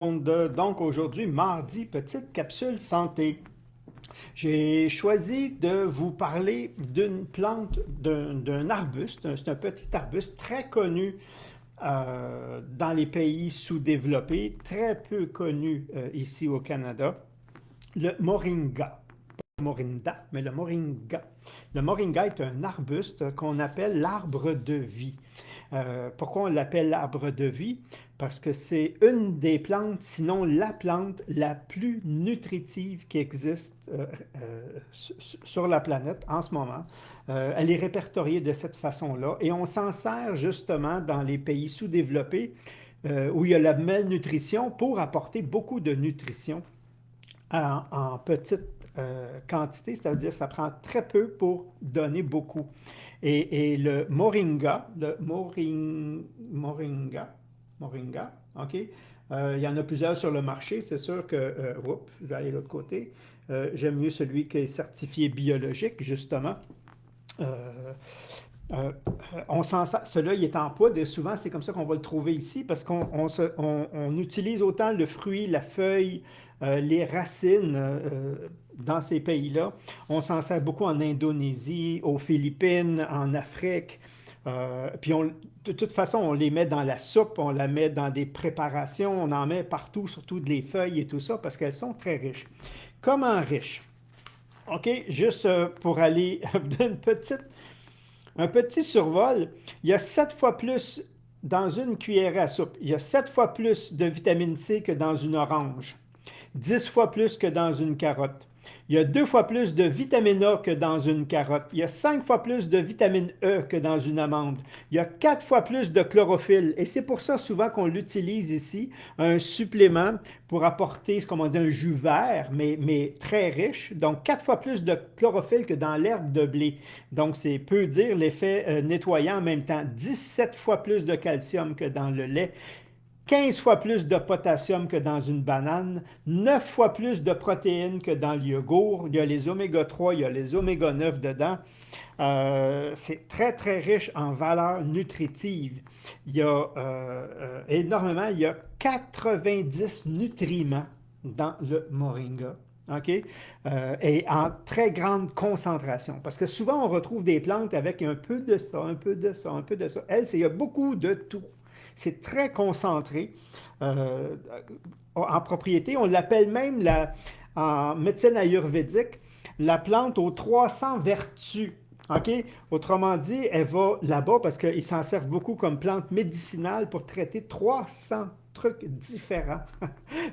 Donc aujourd'hui, mardi, petite capsule santé. J'ai choisi de vous parler d'une plante, d'un arbuste. C'est un petit arbuste très connu dans les pays sous-développés, très peu connu ici au Canada, le moringa. Pas le morinda, mais le moringa. Le moringa est un arbuste qu'on appelle l'arbre de vie. Pourquoi on l'appelle l'arbre de vie? Parce que c'est une des plantes, sinon la plante la plus nutritive qui existe sur la planète en ce moment. Elle est répertoriée de cette façon-là et on s'en sert justement dans les pays sous-développés où il y a la malnutrition pour apporter beaucoup de nutrition en petite quantité, c'est-à-dire que ça prend très peu pour donner beaucoup. Et le moringa, OK? Il y en a plusieurs sur le marché. C'est sûr que, oups, je vais aller de l'autre côté. J'aime mieux celui qui est certifié biologique, justement. Euh, euh, Celui-là, il est en poudre et souvent, c'est comme ça qu'on va le trouver ici parce qu'on utilise autant le fruit, la feuille, les racines dans ces pays-là. On s'en sert beaucoup en Indonésie, aux Philippines, en Afrique. De toute façon, on les met dans la soupe, on la met dans des préparations, on en met partout, surtout des feuilles et tout ça, parce qu'elles sont très riches. Comment riches? OK, juste pour aller d'une petite un petit survol, il y a 7 fois plus dans une cuillerée à soupe. Il y a 7 fois plus de vitamine C que dans une orange. 10 fois plus que dans une carotte. Il y a 2 fois plus de vitamine A que dans une carotte. Il y a 5 fois plus de vitamine E que dans une amande. Il y a 4 fois plus de chlorophylle. Et c'est pour ça souvent qu'on l'utilise ici, un supplément pour apporter, comme on dit, un jus vert, mais très riche. Donc 4 fois plus de chlorophylle que dans l'herbe de blé. Donc c'est peu dire l'effet nettoyant en même temps. 17 fois plus de calcium que dans le lait. 15 fois plus de potassium que dans une banane, 9 fois plus de protéines que dans le yogourt. Il y a les oméga 3, il y a les oméga 9 dedans. C'est très, très riche en valeurs nutritives. Il y a énormément, il y a 90 nutriments dans le moringa. OK? Et en très grande concentration. Parce que souvent, on retrouve des plantes avec un peu de ça, un peu de ça, un peu de ça. Elle, il y a beaucoup de tout. C'est très concentré en propriété. On l'appelle même en médecine ayurvédique la plante aux 300 vertus. OK? Autrement dit, elle va là-bas parce qu'ils s'en servent beaucoup comme plante médicinale pour traiter 300 trucs différents,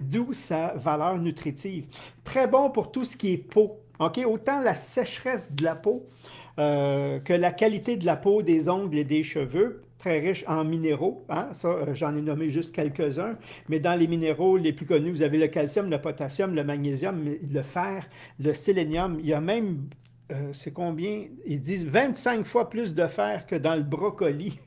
d'où sa valeur nutritive. Très bon pour tout ce qui est peau. OK? Autant la sécheresse de la peau que la qualité de la peau, des ongles et des cheveux, très riche en minéraux. Hein? Ça, j'en ai nommé juste quelques-uns. Mais dans les minéraux les plus connus, vous avez le calcium, le potassium, le magnésium, le fer, le sélénium. Il y a même, c'est combien? Ils disent 25 fois plus de fer que dans le brocoli.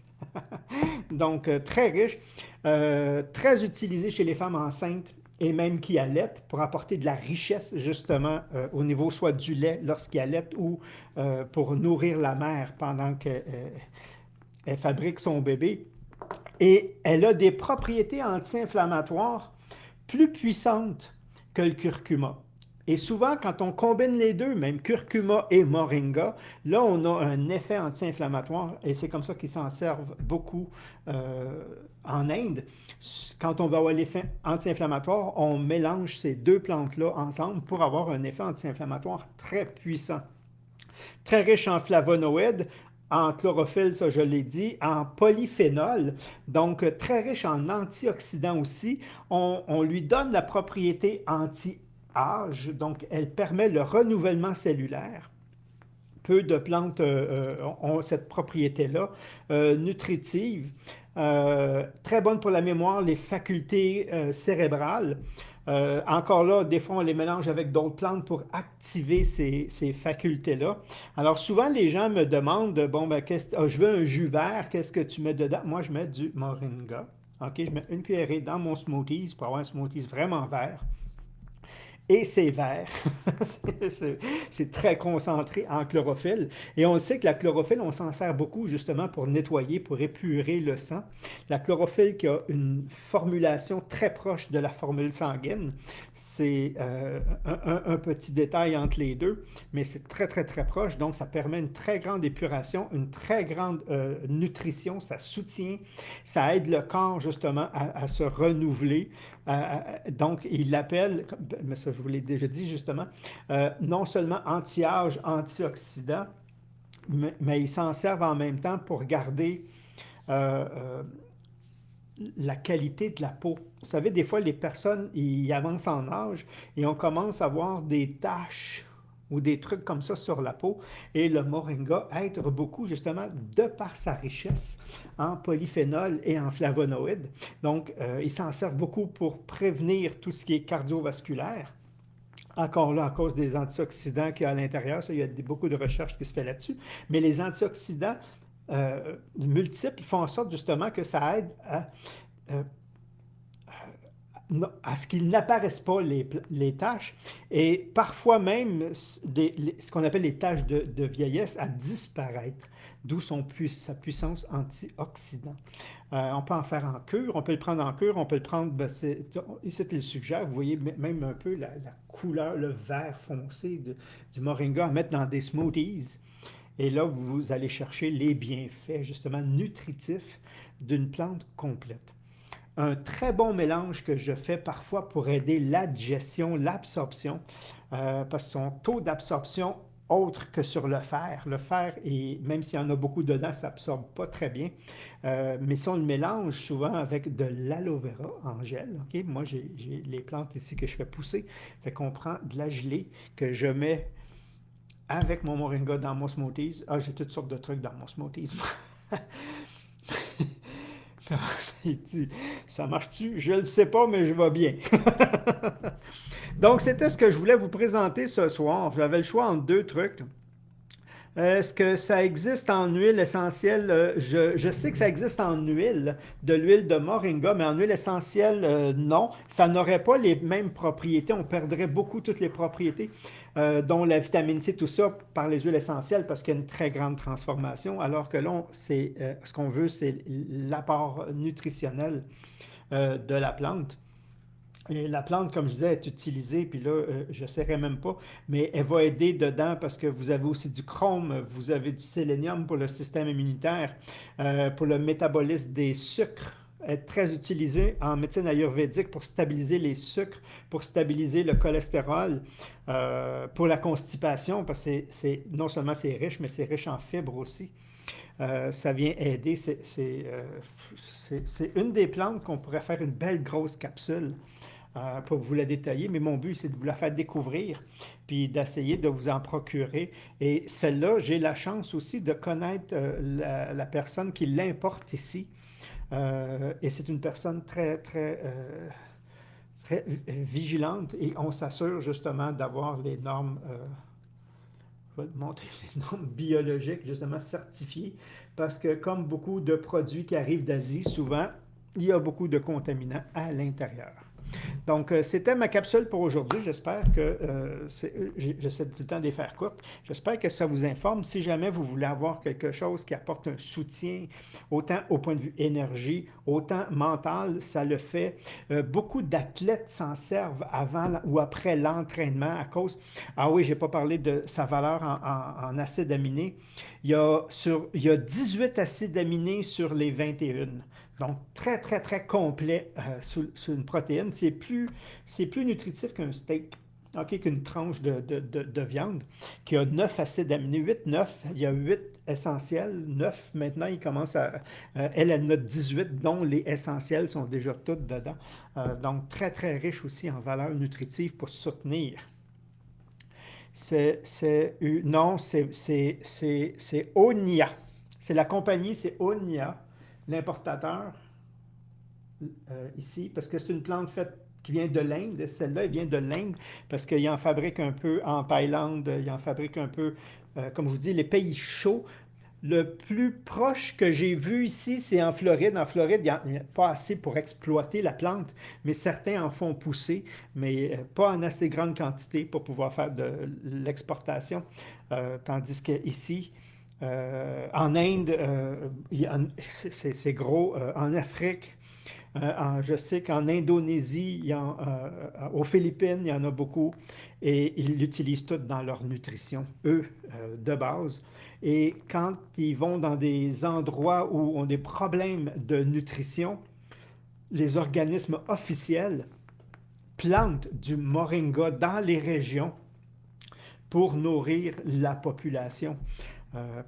Donc, très riche, très utilisé chez les femmes enceintes et même qui allaitent pour apporter de la richesse justement au niveau soit du lait lorsqu'ils allaitent ou pour nourrir la mère pendant qu'elle fabrique son bébé. Et elle a des propriétés anti-inflammatoires plus puissantes que le curcuma. Et souvent, quand on combine les deux, même curcuma et moringa, là, on a un effet anti-inflammatoire et c'est comme ça qu'ils s'en servent beaucoup en Inde. Quand on va avoir l'effet anti-inflammatoire, on mélange ces deux plantes-là ensemble pour avoir un effet anti-inflammatoire très puissant. Très riche en flavonoïdes, en chlorophylle, ça je l'ai dit, en polyphénol, donc très riche en antioxydants aussi. On lui donne la propriété anti-âge, donc elle permet le renouvellement cellulaire. Peu de plantes ont cette propriété-là, nutritive, très bonne pour la mémoire, les facultés cérébrales. Encore là, des fois, on les mélange avec d'autres plantes pour activer ces facultés-là. Alors, souvent, les gens me demandent, bon, ben, je veux un jus vert, qu'est-ce que tu mets dedans? Moi, je mets du moringa. OK, je mets une cuillerée dans mon smoothies pour avoir un smoothies vraiment vert. et c'est vert. C'est très concentré en chlorophylle. Et on sait que la chlorophylle, on s'en sert beaucoup justement pour nettoyer, pour épurer le sang. La chlorophylle qui a une formulation très proche de la formule sanguine, c'est un petit détail entre les deux, mais c'est très très très proche. Donc ça permet une très grande épuration, une très grande nutrition, ça soutient, ça aide le corps justement à se renouveler. Donc il l'appelle, mais ça je vous l'ai déjà dit justement, non seulement anti-âge, antioxydant, mais ils s'en servent en même temps pour garder euh, euh, la qualité de la peau. Vous savez, des fois, les personnes, ils avancent en âge et on commence à voir des taches ou des trucs comme ça sur la peau. Et le moringa aide beaucoup justement de par sa richesse en polyphénol et en flavonoïdes. Donc, ils s'en servent beaucoup pour prévenir tout ce qui est cardiovasculaire. Encore là, à cause des antioxydants qu'il y a à l'intérieur, ça, il y a beaucoup de recherches qui se fait là-dessus. Mais les antioxydants multiples font en sorte justement que ça aide euh, à ce qu'ils n'apparaissent pas les taches et parfois même ce qu'on appelle les taches de vieillesse à disparaître, d'où sa puissance antioxydant. On peut en faire en cure, on peut le prendre en cure, on peut le prendre, ben ici il le suggère, vous voyez même un peu la couleur, le vert foncé du moringa à mettre dans des smoothies. Et là, vous allez chercher les bienfaits justement nutritifs d'une plante complète. Un très bon mélange que je fais parfois pour aider la digestion, l'absorption, parce que son taux d'absorption autre que sur le fer. Le fer, même s'il y en a beaucoup dedans, ça n'absorbe pas très bien. Mais si on le mélange souvent avec de l'aloe vera en gel, okay? Moi j'ai les plantes ici que je fais pousser, fait qu'on prend de la gelée que je mets avec mon moringa dans mon smoothies. Ah, j'ai toutes sortes de trucs dans mon smoothies. Il dit, ça marche-tu? Je ne le sais pas, mais je vais bien. Donc, c'était ce que je voulais vous présenter ce soir. J'avais le choix entre deux trucs. Est-ce que ça existe en huile essentielle? Je sais que ça existe en huile, de l'huile de moringa, mais en huile essentielle, non. Ça n'aurait pas les mêmes propriétés. On perdrait beaucoup toutes les propriétés, dont la vitamine C, tout ça, par les huiles essentielles, parce qu'il y a une très grande transformation. Alors que là, ce qu'on veut, c'est l'apport nutritionnel de la plante. Et la plante, comme je disais, est utilisée, puis là, je ne saurais même pas, mais elle va aider dedans parce que vous avez aussi du chrome, vous avez du sélénium pour le système immunitaire, pour le métabolisme des sucres. Elle est très utilisée en médecine ayurvédique pour stabiliser les sucres, pour stabiliser le cholestérol, pour la constipation, parce que non seulement c'est riche, mais c'est riche en fibres aussi. Ça vient aider. C'est une des plantes qu'on pourrait faire une belle grosse capsule pour vous la détailler, mais mon but, c'est de vous la faire découvrir, puis d'essayer de vous en procurer. Et celle-là, j'ai la chance aussi de connaître la personne qui l'importe ici. Et c'est une personne très, très, très vigilante et on s'assure justement d'avoir les normes, je vais montrer les normes biologiques justement certifiées, parce que comme beaucoup de produits qui arrivent d'Asie, souvent, il y a beaucoup de contaminants à l'intérieur. Donc, c'était ma capsule pour aujourd'hui. J'espère que, j'essaie tout le temps de les faire courtes, j'espère que ça vous informe. Si jamais vous voulez avoir quelque chose qui apporte un soutien, autant au point de vue énergie, autant mental, ça le fait. Beaucoup d'athlètes s'en servent avant ou après l'entraînement à cause... Ah oui, je n'ai pas parlé de sa valeur en acides aminés. Il y a 18 acides aminés sur les 21. Donc, très, très, très complet sur une protéine. C'est plus nutritif qu'un steak, okay, qu'une tranche de viande, qui a 9 acides aminés, 8, 9. Il y a 8 essentiels, 9. Maintenant, il commence à... elle en a 18, dont les essentiels sont déjà toutes dedans. Donc, très, très riche aussi en valeurs nutritives pour soutenir. Non, c'est Onia. C'est la compagnie, c'est Onia, l'importateur ici, parce que c'est une plante faite qui vient de l'Inde. Celle-là, elle vient de l'Inde parce qu'il en fabrique un peu en Thaïlande, il en fabrique un peu, comme je vous dis, les pays chauds. Le plus proche que j'ai vu ici, c'est en Floride. En Floride, il n'y a pas assez pour exploiter la plante, mais certains en font pousser, mais pas en assez grande quantité pour pouvoir faire de l'exportation. Tandis qu'ici, en Inde, c'est gros. En Afrique, je sais qu'en Indonésie, aux Philippines, il y en a beaucoup et ils l'utilisent tout dans leur nutrition, eux, de base. Et quand ils vont dans des endroits où on a des problèmes de nutrition, les organismes officiels plantent du moringa dans les régions pour nourrir la population.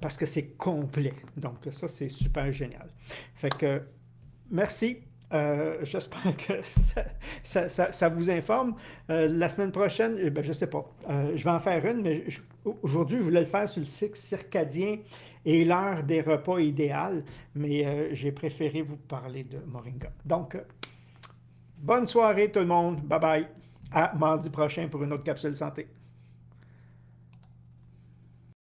Parce que c'est complet. Donc ça, c'est super génial. Fait que merci. J'espère que ça vous informe. La semaine prochaine, ben, je ne sais pas. Je vais en faire une, mais aujourd'hui, je voulais le faire sur le cycle circadien et l'heure des repas idéal, mais j'ai préféré vous parler de Moringa. Donc, bonne soirée tout le monde. Bye bye. À mardi prochain pour une autre capsule santé.